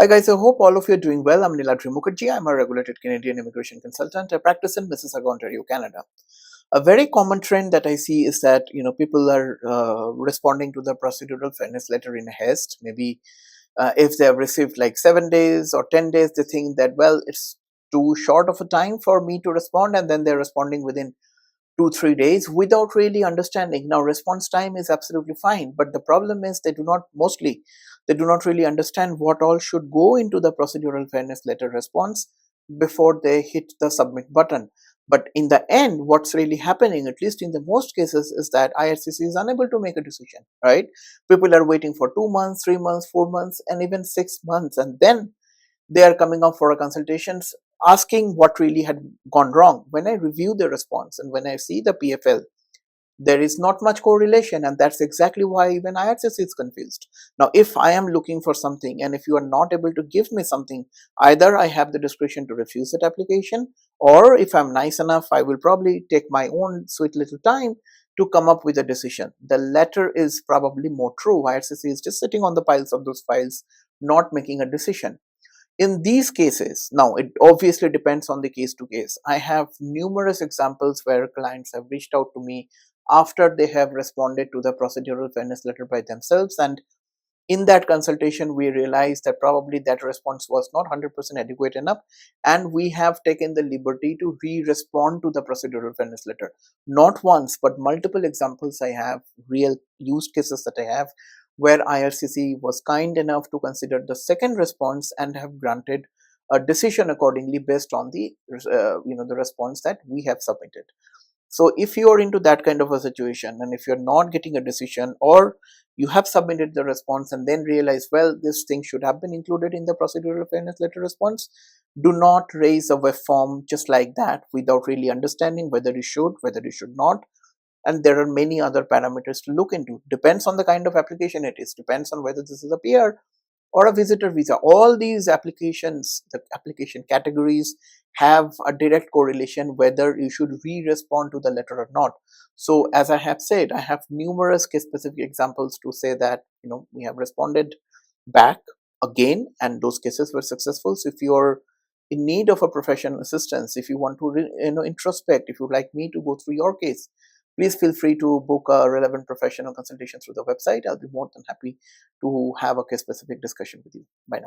Hi guys, I hope all of you are doing well. I'm Niladri Mukherjee. I'm a regulated Canadian immigration consultant. I practice in Mississauga, Ontario, Canada. A very common trend that I see is that people are responding to the procedural fairness letter in haste. Maybe if they have received like 7 days or 10 days, they think that it's too short of a time for me to respond, and then they're responding within 2-3 days without really understanding. Now response time is absolutely fine, but the problem is they do not really understand what all should go into the procedural fairness letter response before they hit the submit button. But in the end, what's really happening, at least in the most cases, is that IRCC is unable to make a decision, right? People are waiting for 2 months, 3 months, 4 months, and even 6 months, and then they are coming up for a consultations asking what really had gone wrong. When I review the response and when I see the PFL, there is not much correlation, and that's exactly why even IRCC is confused. Now, if I am looking for something and if you are not able to give me something, either I have the discretion to refuse that application, or if I'm nice enough, I will probably take my own sweet little time to come up with a decision. The latter is probably more true. IRCC is just sitting on the piles of those files, not making a decision. In these cases, now it obviously depends on the case to case. I have numerous examples where clients have reached out to me after they have responded to the procedural fairness letter by themselves, and in that consultation we realized that probably that response was not 100% adequate enough, and we have taken the liberty to re-respond to the procedural fairness letter. Not once but multiple examples. I have real use cases that I have where IRCC was kind enough to consider the second response and have granted a decision accordingly based on the the response that we have submitted. So if you are into that kind of a situation, and if you're not getting a decision, or you have submitted the response and then realize, this thing should have been included in the procedural fairness letter response, do not raise a web form just like that without really understanding whether you should, whether you should not. And there are many other parameters to look into. Depends on the kind of application it is, depends on whether this is a PR or a visitor visa. All these applications, the application categories, have a direct correlation whether you should re-respond to the letter or not. So as I have said, I have numerous case specific examples to say that we have responded back again and those cases were successful. So if you're in need of a professional assistance, if you want to introspect, if you'd like me to go through your case, please feel free to book a relevant professional consultation through the website. I'll be more than happy to have a case specific discussion with you. Bye now.